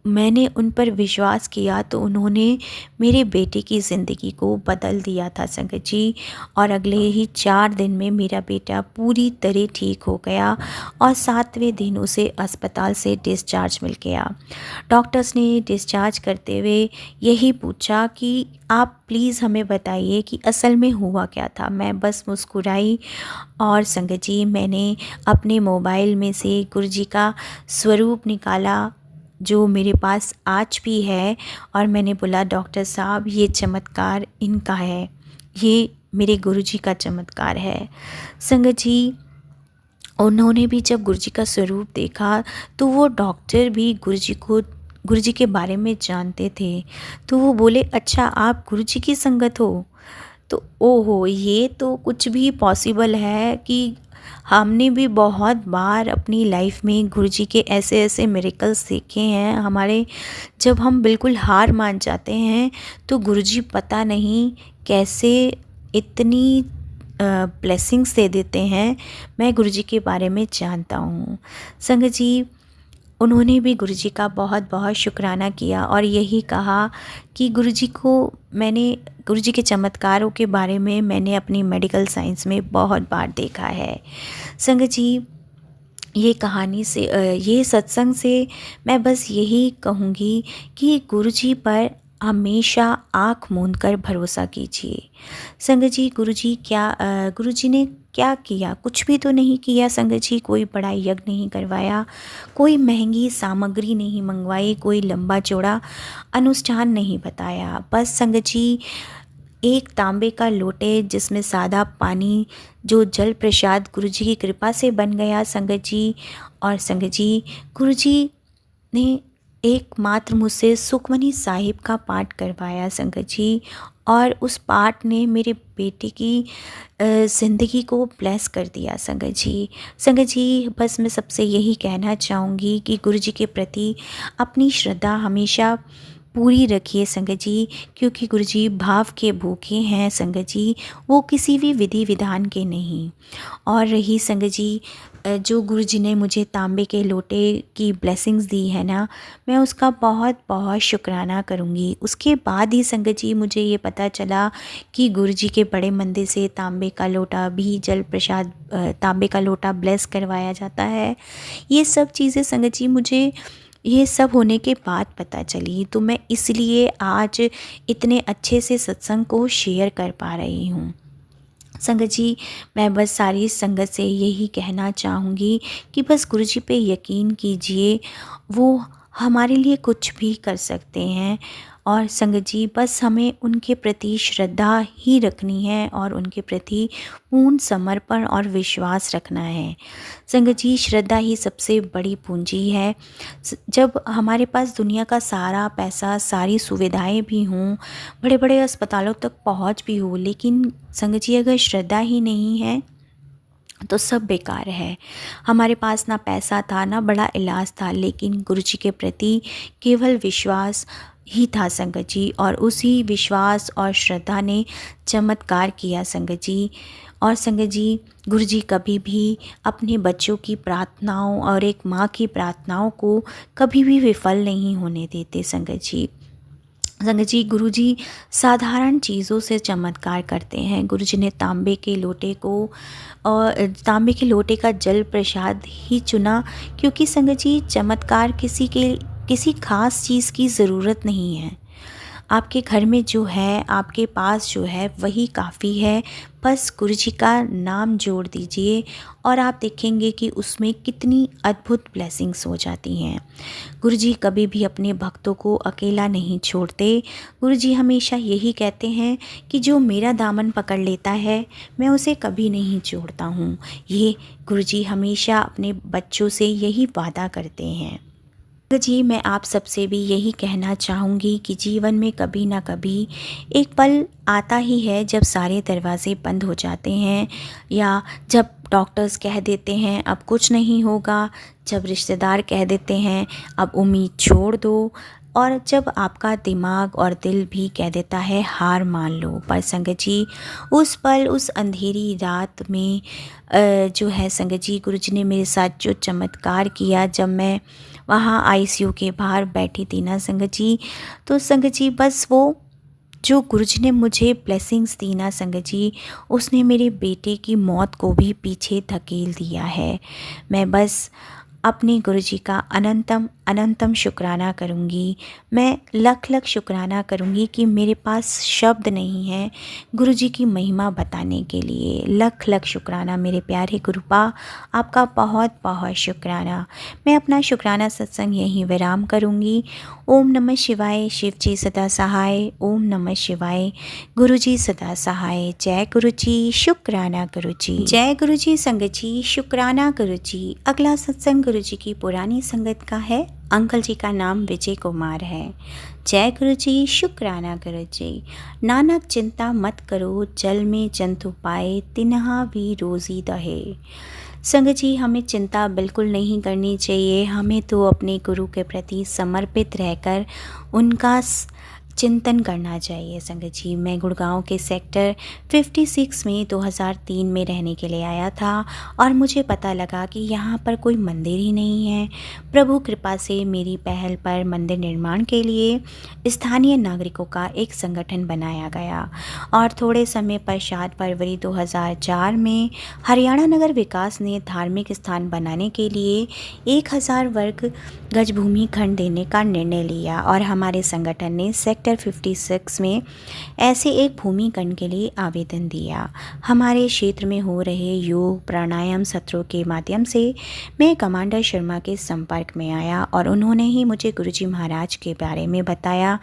मैंने उन पर विश्वास किया तो उन्होंने मेरे बेटे की ज़िंदगी को बदल दिया था संगत जी। और अगले ही 4 दिन में मेरा बेटा पूरी तरह ठीक हो गया और 7वें दिन उसे अस्पताल से डिस्चार्ज मिल गया। डॉक्टर्स ने डिस्चार्ज करते हुए यही पूछा कि आप प्लीज़ हमें बताइए कि असल में हुआ क्या था। मैं बस मुस्कुराई और संगत जी मैंने अपने मोबाइल में से गुरुजी का स्वरूप निकाला जो मेरे पास आज भी है और मैंने बोला, डॉक्टर साहब ये चमत्कार इनका है, ये मेरे गुरुजी का चमत्कार है। संगत जी उन्होंने भी जब गुरुजी का स्वरूप देखा तो वो डॉक्टर भी गुरुजी के बारे में जानते थे। तो वो बोले, अच्छा आप गुरुजी की संगत हो। तो ओहो, ये तो कुछ भी पॉसिबल है कि हमने भी बहुत बार अपनी लाइफ में गुरुजी के ऐसे ऐसे मिरेकल्स देखे हैं हमारे। जब हम बिल्कुल हार मान जाते हैं तो गुरुजी पता नहीं कैसे इतनी ब्लेसिंग्स दे देते हैं। मैं गुरुजी के बारे में जानता हूँ। संगत जी उन्होंने भी गुरुजी का बहुत बहुत शुक्राना किया और यही कहा कि गुरुजी के चमत्कारों के बारे में मैंने अपनी मेडिकल साइंस में बहुत बार देखा है। संगत जी ये कहानी से ये सत्संग से मैं बस यही कहूँगी कि गुरुजी पर हमेशा आँख मूंद कर भरोसा कीजिए। संगत जी गुरुजी ने क्या किया, कुछ भी तो नहीं किया संगत जी। कोई बड़ा यज्ञ नहीं करवाया, कोई महंगी सामग्री नहीं मंगवाई, कोई लंबा चौड़ा अनुष्ठान नहीं बताया। बस संगत जी एक तांबे का लोटे जिसमें सादा पानी जो जल प्रसाद गुरुजी की कृपा से बन गया संगत जी। और संगत जी गुरुजी ने एकमात्र मुझसे सुखमनी साहिब का पाठ करवाया संगत जी। और उस पाठ ने मेरे बेटे की ज़िंदगी को ब्लेस कर दिया संगत जी। संगत जी, बस मैं सबसे यही कहना चाहूँगी कि गुरु जी के प्रति अपनी श्रद्धा हमेशा पूरी रखिए संगत जी, क्योंकि गुरु जी भाव के भूखे हैं संगत जी, वो किसी भी विधि विधान के नहीं। और रही संगत जी, जो गुरु जी ने मुझे तांबे के लोटे की ब्लेसिंग्स दी है ना, मैं उसका बहुत बहुत शुक्राना करूँगी। उसके बाद ही संगत जी मुझे ये पता चला कि गुरु जी के बड़े मंदिर से तांबे का लोटा भी जल प्रसाद, तांबे का लोटा ब्लेस करवाया जाता है। ये सब चीज़ें संगत जी मुझे ये सब होने के बाद पता चली, तो मैं इसलिए आज इतने अच्छे से सत्संग को शेयर कर पा रही हूँ। संगत जी, मैं बस सारी संगत से यही कहना चाहूँगी कि बस गुरु जी पे यकीन कीजिए, वो हमारे लिए कुछ भी कर सकते हैं। और संगत जी, बस हमें उनके प्रति श्रद्धा ही रखनी है और उनके प्रति पूर्ण समर्पण और विश्वास रखना है। संगत जी, श्रद्धा ही सबसे बड़ी पूंजी है। जब हमारे पास दुनिया का सारा पैसा, सारी सुविधाएं भी हों, बड़े बड़े अस्पतालों तक पहुंच भी हो, लेकिन संगत जी अगर श्रद्धा ही नहीं है तो सब बेकार है। हमारे पास ना पैसा था, ना बड़ा इलाज था, लेकिन गुरु जी के प्रति केवल विश्वास ही था संगत जी, और उसी विश्वास और श्रद्धा ने चमत्कार किया संगत जी। और संगत जी, गुरु जी कभी भी अपने बच्चों की प्रार्थनाओं और एक माँ की प्रार्थनाओं को कभी भी विफल नहीं होने देते संगत जी। संगत जी, गुरुजी साधारण चीज़ों से चमत्कार करते हैं। गुरुजी ने तांबे के लोटे को और तांबे के लोटे का जल प्रसाद ही चुना, क्योंकि संगत जी चमत्कार किसी खास चीज़ की ज़रूरत नहीं है। आपके घर में जो है, आपके पास जो है, वही काफ़ी है। बस गुरु जी का नाम जोड़ दीजिए और आप देखेंगे कि उसमें कितनी अद्भुत ब्लेसिंग्स हो जाती हैं। गुरु जी कभी भी अपने भक्तों को अकेला नहीं छोड़ते। गुरु जी हमेशा यही कहते हैं कि जो मेरा दामन पकड़ लेता है, मैं उसे कभी नहीं छोड़ता हूँ। ये गुरु जी हमेशा अपने बच्चों से यही वादा करते हैं। जी, मैं आप सबसे भी यही कहना चाहूँगी कि जीवन में कभी ना कभी एक पल आता ही है जब सारे दरवाज़े बंद हो जाते हैं, या जब डॉक्टर्स कह देते हैं अब कुछ नहीं होगा, जब रिश्तेदार कह देते हैं अब उम्मीद छोड़ दो, और जब आपका दिमाग और दिल भी कह देता है हार मान लो। पर संगत जी, उस पल, उस अंधेरी रात में जो है संगत जी, गुरु जी ने मेरे साथ जो चमत्कार किया, जब मैं वहाँ आईसीयू के बाहर बैठी थी ना संगत जी, तो संगत जी बस वो जो गुरु जी ने मुझे ब्लेसिंग्स दी ना संगत जी, उसने मेरे बेटे की मौत को भी पीछे धकेल दिया है। मैं बस अपने गुरु जी का अनंतम अनंतम शुक्राना करूँगी। मैं लख लख शुक्राना करूँगी कि मेरे पास शब्द नहीं है गुरु जी की महिमा बताने के लिए। लख लख शुक्राना मेरे प्यारे गुरुपा, आपका बहुत बहुत शुक्राना। मैं अपना शुक्राना सत्संग यहीं विराम करूँगी। ओम नमः शिवाय। शिव जी सदा सहाय। ओम नमः शिवाय। गुरु जी सदा सहाय। जय गुरु जी। शुक्राना गुरु जी। जय गुरु जी। संगत जी, शुक्राना गुरु जी। अगला सत्संग गुरु जी की पुरानी संगत का है। अंकल जी का नाम विजय कुमार है। जय गुरु जी। शुक्राना गुरु जी। नानक चिंता मत करो, जल में जंतु पाए, तिन्हा भी रोजी दहे। संगत जी, हमें चिंता बिल्कुल नहीं करनी चाहिए। हमें तो अपने गुरु के प्रति समर्पित रहकर उनका चिंतन करना चाहिए। संगत जी, मैं गुड़गांव के सेक्टर 56 में 2003 में रहने के लिए आया था, और मुझे पता लगा कि यहाँ पर कोई मंदिर ही नहीं है। प्रभु कृपा से मेरी पहल पर मंदिर निर्माण के लिए स्थानीय नागरिकों का एक संगठन बनाया गया, और थोड़े समय पश्चात फरवरी 2004 में हरियाणा नगर विकास ने धार्मिक स्थान बनाने के लिए 1000 वर्ग गज भूमि खंड देने का निर्णय लिया, और हमारे संगठन ने सेक्टर 56 में ऐसे एक भूमि खंड के लिए आवेदन दिया। हमारे क्षेत्र में हो रहे योग प्राणायाम सत्रों के माध्यम से मैं कमांडर शर्मा के संपर्क में आया, और उन्होंने ही मुझे गुरुजी महाराज के बारे में बताया,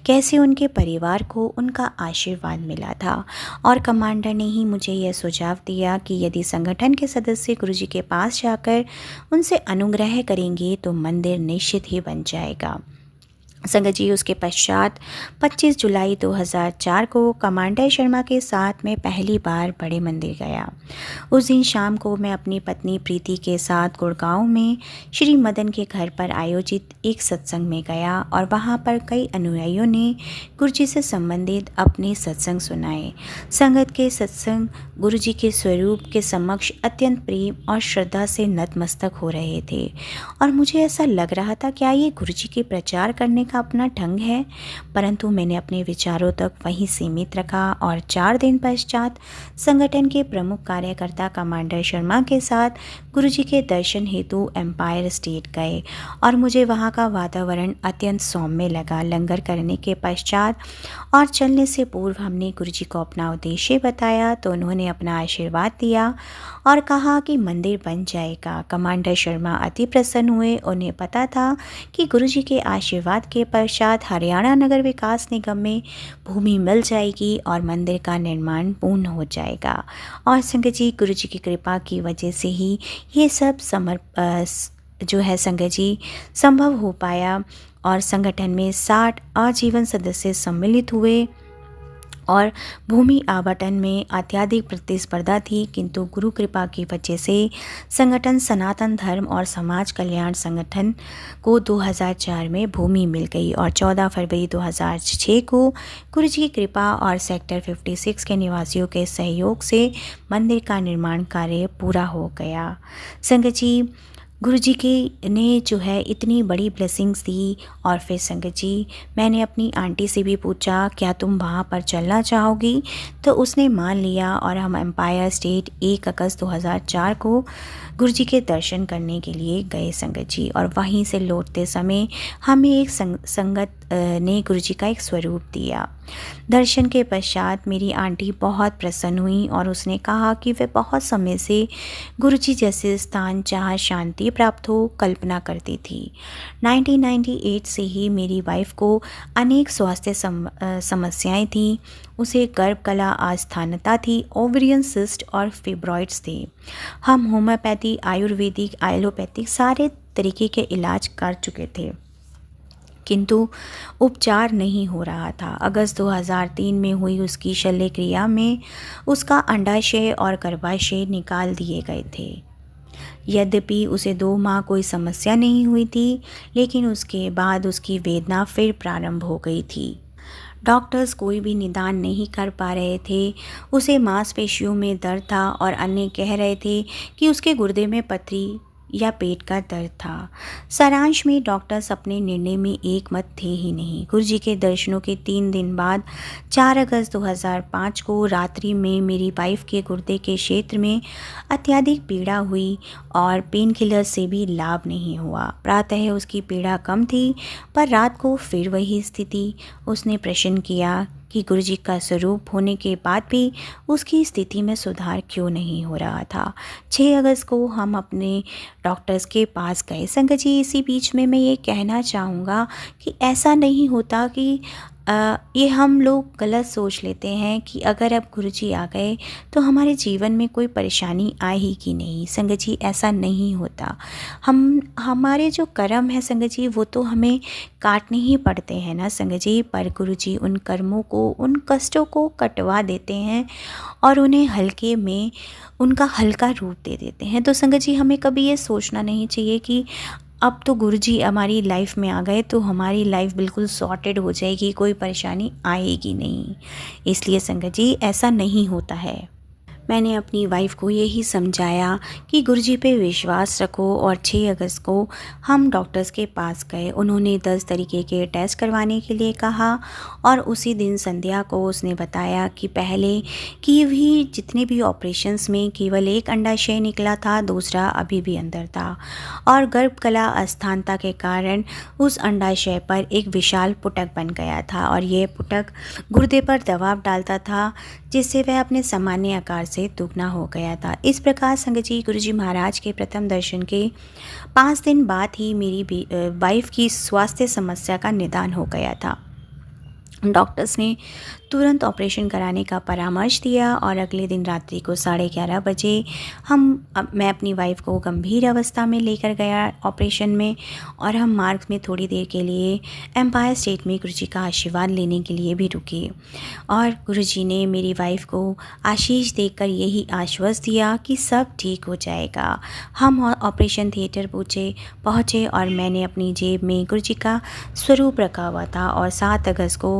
कैसे उनके परिवार को उनका आशीर्वाद मिला था, और कमांडर ने ही मुझे यह सुझाव दिया कि यदि संगठन के सदस्य गुरुजी के पास जाकर उनसे अनुग्रह करेंगे तो मंदिर निश्चित ही बन जाएगा। संगत जी, उसके पश्चात 25 जुलाई 2004 को कमांडर शर्मा के साथ मैं पहली बार बड़े मंदिर गया। उस दिन शाम को मैं अपनी पत्नी प्रीति के साथ गुड़गांव में श्री मदन के घर पर आयोजित एक सत्संग में गया और वहां पर कई अनुयायियों ने गुरु जी से संबंधित अपने सत्संग सुनाए। संगत के सत्संग गुरु जी के स्वरूप के समक्ष अत्यंत प्रेम और श्रद्धा से नतमस्तक हो रहे थे और मुझे ऐसा लग रहा था क्या ये गुरु जी के प्रचार करने का अपना ढंग है। परंतु मैंने अपने विचारों तक वहीं सीमित रखा और 4 दिन पश्चात संगठन के प्रमुख कार्यकर्ता कमांडर शर्मा के साथ गुरुजी के दर्शन हेतु एम्पायर स्टेट गए और मुझे वहाँ का वातावरण अत्यंत सौम्य लगा। लंगर करने के पश्चात और चलने से पूर्व हमने गुरुजी को अपना उद्देश्य बताया तो उन्होंने अपना आशीर्वाद दिया और कहा कि मंदिर बन जाएगा। कमांडर शर्मा अति प्रसन्न हुए। उन्हें पता था कि गुरुजी के आशीर्वाद के पश्चात हरियाणा नगर विकास निगम में भूमि मिल जाएगी और मंदिर का निर्माण पूर्ण हो जाएगा। और संगत जी, गुरुजी की कृपा की वजह से ही ये सब जो है संगत जी संभव हो पाया और संगठन में 60 आजीवन सदस्य सम्मिलित हुए और भूमि आवंटन में अत्यधिक प्रतिस्पर्धा थी, किंतु गुरु कृपा की वजह से संगठन सनातन धर्म और समाज कल्याण संगठन को 2004 में भूमि मिल गई और 14 फरवरी 2006 को गुरु जी की कृपा और सेक्टर 56 के निवासियों के सहयोग से मंदिर का निर्माण कार्य पूरा हो गया। संगत जी, गुरु जी के ने जो है इतनी बड़ी ब्लेसिंग्स दी और फिर संगत जी मैंने अपनी आंटी से भी पूछा क्या तुम वहाँ पर चलना चाहोगी, तो उसने मान लिया और हम एम्पायर स्टेट 1 अगस्त 2004 को गुरु जी के दर्शन करने के लिए गए संगत जी। और वहीं से लौटते समय हमें एक संगत ने गुरु जी का एक स्वरूप दिया। दर्शन के पश्चात मेरी आंटी बहुत प्रसन्न हुई और उसने कहा कि वे बहुत समय से गुरु जी जैसे स्थान जहाँ शांति प्राप्त हो कल्पना करती थी। 1998 से ही मेरी वाइफ को अनेक स्वास्थ्य समस्याएं थीं। उसे गर्भकला अस्थानता थी, ओवेरियन सिस्ट और फिब्रॉइड्स थे। हम होम्योपैथी, आयुर्वेदिक, एलोपैथिक सारे तरीके के इलाज कर चुके थे किंतु उपचार नहीं हो रहा था। अगस्त 2003 में हुई उसकी शल्य क्रिया में उसका अंडाशय और गर्भाशय निकाल दिए गए थे। यद्यपि उसे 2 माह कोई समस्या नहीं हुई थी, लेकिन उसके बाद उसकी वेदना फिर प्रारंभ हो गई थी। डॉक्टर्स कोई भी निदान नहीं कर पा रहे थे। उसे मांसपेशियों में दर्द था और अन्य कह रहे थे कि उसके गुर्दे में पथरी या पेट का दर्द था। सारांश में डॉक्टर्स अपने निर्णय में एकमत थे ही नहीं। गुरु जी के दर्शनों के 3 दिन बाद 4 अगस्त 2005 को रात्रि में मेरी वाइफ के गुर्दे के क्षेत्र में अत्यधिक पीड़ा हुई और पेन किलर से भी लाभ नहीं हुआ। प्रातः उसकी पीड़ा कम थी पर रात को फिर वही स्थिति। उसने प्रश्न किया कि गुरु जी का स्वरूप होने के बाद भी उसकी स्थिति में सुधार क्यों नहीं हो रहा था। 6 अगस्त को हम अपने डॉक्टर्स के पास गए। संगत जी, इसी बीच में मैं ये कहना चाहूँगा कि ऐसा नहीं होता कि ये हम लोग गलत सोच लेते हैं कि अगर अब गुरुजी आ गए तो हमारे जीवन में कोई परेशानी आएगी नहीं। संगत जी, ऐसा नहीं होता। हमारे जो कर्म है संगत जी वो तो हमें काटने ही पड़ते हैं ना संगत जी, पर गुरुजी उन कर्मों को, उन कष्टों को कटवा देते हैं और उन्हें हल्के में उनका हल्का रूप दे देते हैं। तो संगत जी, हमें कभी ये सोचना नहीं चाहिए कि अब तो गुरुजी हमारी लाइफ में आ गए तो हमारी लाइफ बिल्कुल सॉर्टेड हो जाएगी, कोई परेशानी आएगी नहीं। इसलिए संगत जी, ऐसा नहीं होता है। मैंने अपनी वाइफ को यही समझाया कि गुरुजी पे विश्वास रखो और 6 अगस्त को हम डॉक्टर्स के पास गए। उन्होंने 10 तरीके के टेस्ट करवाने के लिए कहा और उसी दिन संध्या को उसने बताया कि पहले की हुई जितने भी ऑपरेशंस में केवल एक अंडाशय निकला था, दूसरा अभी भी अंदर था और गर्भकला अस्थानता के कारण उस अंडाशय पर एक विशाल पुटक बन गया था और यह पुटक गुर्दे पर दबाव डालता था जिससे वह अपने सामान्य आकार से दुगना हो गया था। इस प्रकार संगत जी, गुरुजी महाराज के प्रथम दर्शन के 5 दिन बाद ही मेरी वाइफ की स्वास्थ्य समस्या का निदान हो गया था। डॉक्टर्स ने तुरंत ऑपरेशन कराने का परामर्श दिया और अगले दिन रात्रि को 11:30 बजे मैं अपनी वाइफ को गंभीर अवस्था में लेकर गया ऑपरेशन में, और हम मार्ग में थोड़ी देर के लिए एम्पायर स्टेट में गुरुजी का आशीर्वाद लेने के लिए भी रुके। और गुरुजी ने मेरी वाइफ को आशीष देकर यही आश्वस्त दिया कि सब ठीक हो जाएगा। हम ऑपरेशन थिएटर पहुँचे और मैंने अपनी जेब में गुरुजी का स्वरूप रखा हुआ था और 7 अगस्त को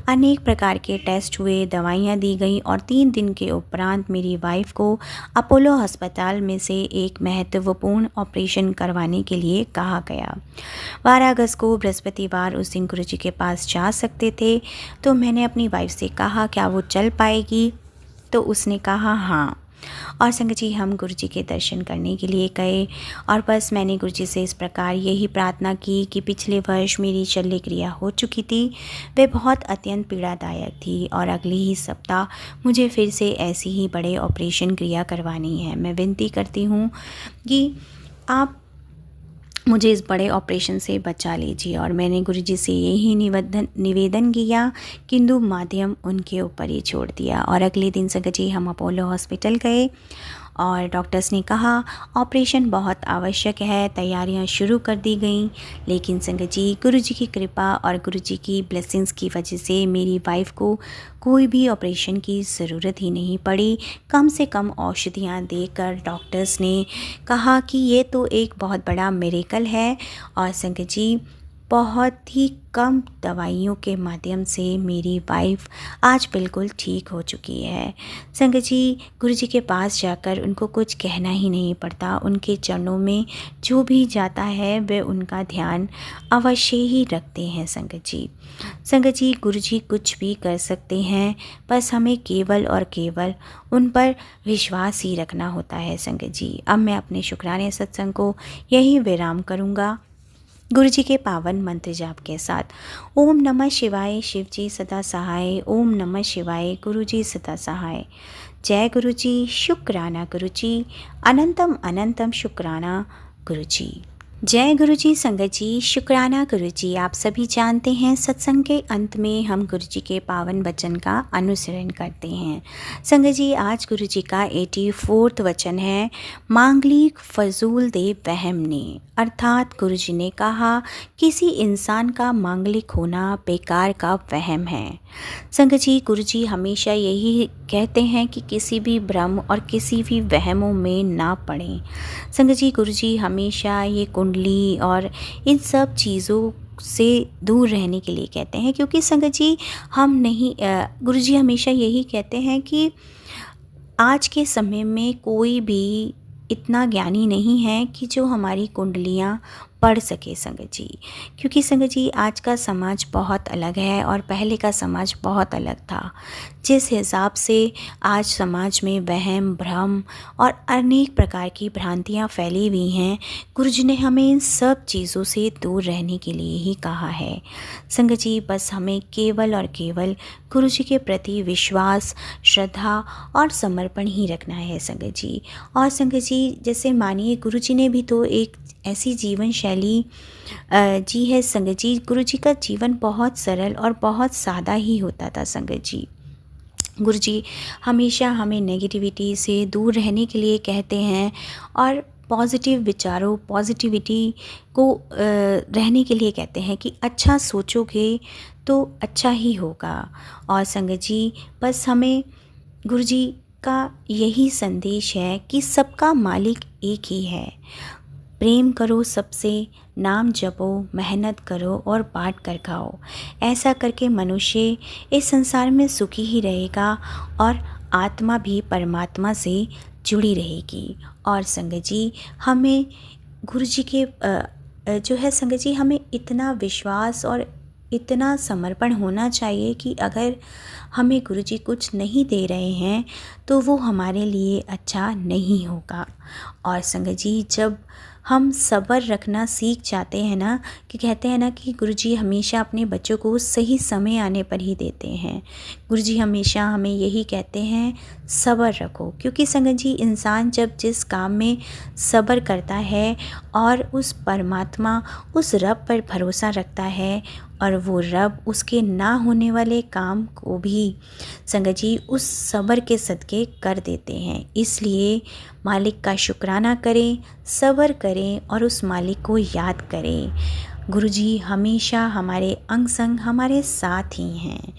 अनेक प्रकार के टेस्ट हुए, दवाइयाँ दी गई और 3 दिन के उपरांत मेरी वाइफ को अपोलो अस्पताल में से एक महत्वपूर्ण ऑपरेशन करवाने के लिए कहा गया। 12 अगस्त को बृहस्पतिवार, उस दिन गुरुजी के पास जा सकते थे, तो मैंने अपनी वाइफ से कहा क्या वो चल पाएगी, तो उसने कहा हाँ। और संगत जी, हम गुरुजी के दर्शन करने के लिए गए और बस मैंने गुरुजी से इस प्रकार यही प्रार्थना की कि पिछले वर्ष मेरी शल्य क्रिया हो चुकी थी, वे बहुत अत्यंत पीड़ादायक थी और अगले ही सप्ताह मुझे फिर से ऐसी ही बड़े ऑपरेशन क्रिया करवानी है। मैं विनती करती हूँ कि आप मुझे इस बड़े ऑपरेशन से बचा लीजिए। और मैंने गुरुजी से यही निवेदन किया, किंतु माध्यम उनके ऊपर ही छोड़ दिया। और अगले दिन संगत जी हम अपोलो हॉस्पिटल गए और डॉक्टर्स ने कहा ऑपरेशन बहुत आवश्यक है, तैयारियां शुरू कर दी गई। लेकिन संगत जी, गुरुजी की कृपा और गुरुजी की ब्लेसिंग्स की वजह से मेरी वाइफ को कोई भी ऑपरेशन की ज़रूरत ही नहीं पड़ी। कम से कम औषधियाँ देकर डॉक्टर्स ने कहा कि ये तो एक बहुत बड़ा मिरेकल है। और संगत जी, बहुत ही कम दवाइयों के माध्यम से मेरी वाइफ आज बिल्कुल ठीक हो चुकी है। संगत जी, गुरुजी के पास जाकर उनको कुछ कहना ही नहीं पड़ता, उनके चरणों में जो भी जाता है वे उनका ध्यान अवश्य ही रखते हैं। संगत जी, गुरुजी कुछ भी कर सकते हैं, बस हमें केवल और केवल उन पर विश्वास ही रखना होता है। संगत जी, अब मैं अपने शुक्राने सत्संग को यही विराम करूँगा गुरुजी के पावन मंत्र जाप के साथ। ओम नमः शिवाय, शिवजी सदा सहाय। ओम नमः शिवाय, गुरुजी सदा सहाय। जय गुरुजी, शुक्राना गुरुजी, अनंतम अनंतम शुक्राना गुरुजी। जय गुरुजी। संगत जी, शुक्राना गुरुजी। आप सभी जानते हैं सत्संग के अंत में हम गुरुजी के पावन वचन का अनुसरण करते हैं। संगत जी, आज गुरुजी का 84वां वचन है, मांगलिक फजूल दे वहम ने। अर्थात गुरुजी ने कहा किसी इंसान का मांगलिक होना बेकार का वहम है। संगत जी, गुरुजी हमेशा यही कहते हैं कि किसी भी भ्रम और किसी भी वहमों में ना पड़ें। संगत जी, गुरुजी हमेशा ये कुंडली और इन सब चीज़ों से दूर रहने के लिए कहते हैं, क्योंकि संगत जी गुरुजी हमेशा यही कहते हैं कि आज के समय में कोई भी इतना ज्ञानी नहीं है कि जो हमारी कुंडलियाँ पढ़ सके। संगत जी, क्योंकि संगत जी आज का समाज बहुत अलग है और पहले का समाज बहुत अलग था। जिस हिसाब से आज समाज में वहम, भ्रम और अनेक प्रकार की भ्रांतियाँ फैली हुई हैं, गुरुजी ने हमें इन सब चीज़ों से दूर रहने के लिए ही कहा है। संगत जी, बस हमें केवल और केवल गुरुजी के प्रति विश्वास, श्रद्धा और समर्पण ही रखना है। संगत जी, और संगत जी, जैसे मानिए गुरुजी ने भी तो एक ऐसी जीवन शैली जी है। संगत जी, गुरुजी का जीवन बहुत सरल और बहुत सादा ही होता था। संगत जी, गुरुजी हमेशा हमें नेगेटिविटी से दूर रहने के लिए कहते हैं और पॉजिटिव विचारों, पॉजिटिविटी को रहने के लिए कहते हैं कि अच्छा सोचोगे तो अच्छा ही होगा। और संगत जी, बस हमें गुरुजी का यही संदेश है कि सबका मालिक एक ही है। प्रेम करो सबसे, नाम जपो, मेहनत करो और बांट कर खाओ। ऐसा करके मनुष्य इस संसार में सुखी ही रहेगा और आत्मा भी परमात्मा से जुड़ी रहेगी। और संगत जी, हमें गुरुजी के जो है संगत जी, हमें इतना विश्वास और इतना समर्पण होना चाहिए कि अगर हमें गुरुजी कुछ नहीं दे रहे हैं तो वो हमारे लिए अच्छा नहीं होगा। और संगत जी, जब हम सब्र रखना सीख जाते हैं ना, कि कहते हैं ना कि गुरुजी हमेशा अपने बच्चों को सही समय आने पर ही देते हैं। गुरुजी हमेशा हमें यही कहते हैं सब्र रखो, क्योंकि संगत जी इंसान जब जिस काम में सब्र करता है और उस परमात्मा, उस रब पर भरोसा रखता है और वो रब उसके ना होने वाले काम को भी संगत जी उस सब्र के सदके कर देते हैं। इसलिए मालिक का शुक्राना करें, सब्र करें और उस मालिक को याद करें। गुरुजी हमेशा हमारे अंग संग हमारे साथ ही हैं।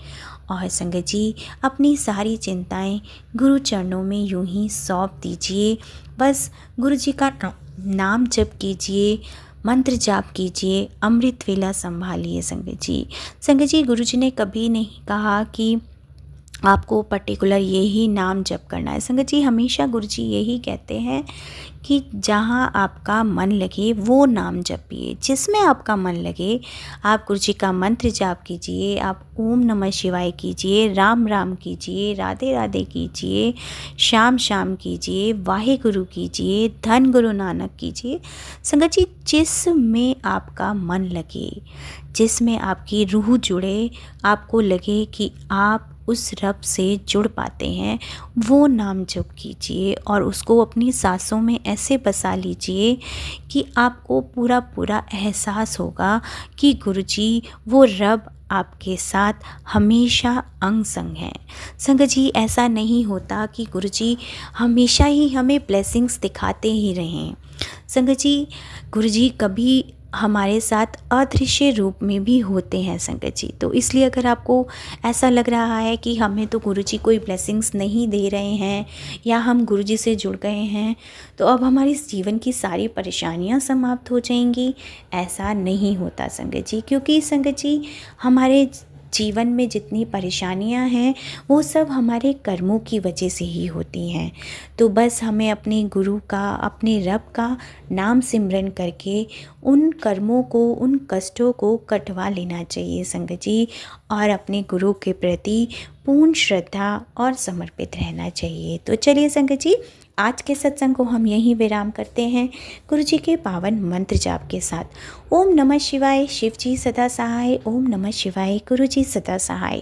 और संगत जी अपनी सारी चिंताएं गुरु चरणों में यूं ही सौंप दीजिए। बस गुरु जी का नाम जप कीजिए, मंत्र जाप कीजिए, अमृत वेला संभालिए। संगत जी गुरु जी ने कभी नहीं कहा कि आपको पर्टिकुलर यही नाम जप करना है। संगत जी हमेशा गुरु जी यही कहते हैं कि जहाँ आपका मन लगे वो नाम जपिए, जिसमें आपका मन लगे आप गुरु जी का मंत्र जाप कीजिए। आप ओम नमः शिवाय कीजिए, राम राम कीजिए, राधे राधे कीजिए, श्याम श्याम कीजिए, वाहे गुरु कीजिए, धन गुरु नानक कीजिए। संगत जी जिसमें आपका मन लगे, जिसमें आपकी रूह जुड़े, आपको लगे कि आप उस रब से जुड़ पाते हैं, वो नाम जप कीजिए और उसको अपनी सांसों में ऐसे बसा लीजिए कि आपको पूरा पूरा एहसास होगा कि गुरुजी वो रब आपके साथ हमेशा अंग संग हैं। संगत जी ऐसा नहीं होता कि गुरुजी हमेशा ही हमें ब्लेसिंग्स दिखाते ही रहें। संगत जी गुरुजी कभी हमारे साथ अदृश्य रूप में भी होते हैं संगत जी। तो इसलिए अगर आपको ऐसा लग रहा है कि हमें तो गुरुजी कोई ब्लेसिंग्स नहीं दे रहे हैं या हम गुरुजी से जुड़ गए हैं तो अब हमारी इस जीवन की सारी परेशानियां समाप्त हो जाएंगी, ऐसा नहीं होता संगत जी। क्योंकि संगत जी हमारे जीवन में जितनी परेशानियां हैं वो सब हमारे कर्मों की वजह से ही होती हैं। तो बस हमें अपने गुरु का, अपने रब का नाम सिमरन करके उन कर्मों को, उन कष्टों को कटवा लेना चाहिए संगत जी। और अपने गुरु के प्रति पूर्ण श्रद्धा और समर्पित रहना चाहिए। तो चलिए संगत जी आज के सत्संग को हम यहीं विराम करते हैं गुरु जी के पावन मंत्र जाप के साथ। ओम नमः शिवाय, शिव जी सदा सहाय। ओम नमः शिवाय, गुरु जी सदा सहाय।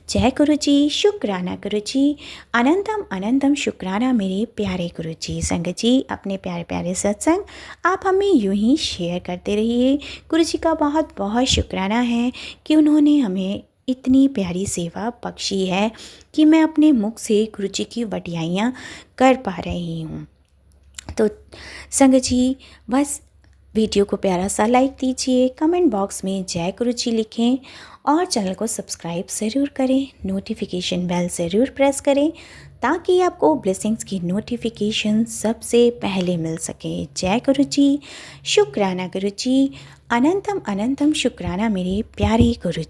जय गुरु जी, शुक्राना गुरु जी, अनंतम अनंतम शुक्राना मेरे प्यारे गुरु जी। संगत जी अपने प्यारे प्यारे सत्संग आप हमें यूं ही शेयर करते रहिए। गुरु जी का बहुत बहुत शुक्राना है कि उन्होंने हमें इतनी प्यारी सेवा बख्शी है कि मैं अपने मुख से गुरु जी की वडियाइयाँ कर पा रही हूँ। तो संगत जी बस वीडियो को प्यारा सा लाइक दीजिए, कमेंट बॉक्स में जय गुरु जी लिखें और चैनल को सब्सक्राइब ज़रूर करें, नोटिफिकेशन बेल ज़रूर प्रेस करें ताकि आपको ब्लेसिंग्स की नोटिफिकेशन सबसे पहले मिल सके। जय गुरु जी, शुक्राना गुरु जी, अनंतम अनंतम शुक्राना मेरे प्यारे गुरु जी।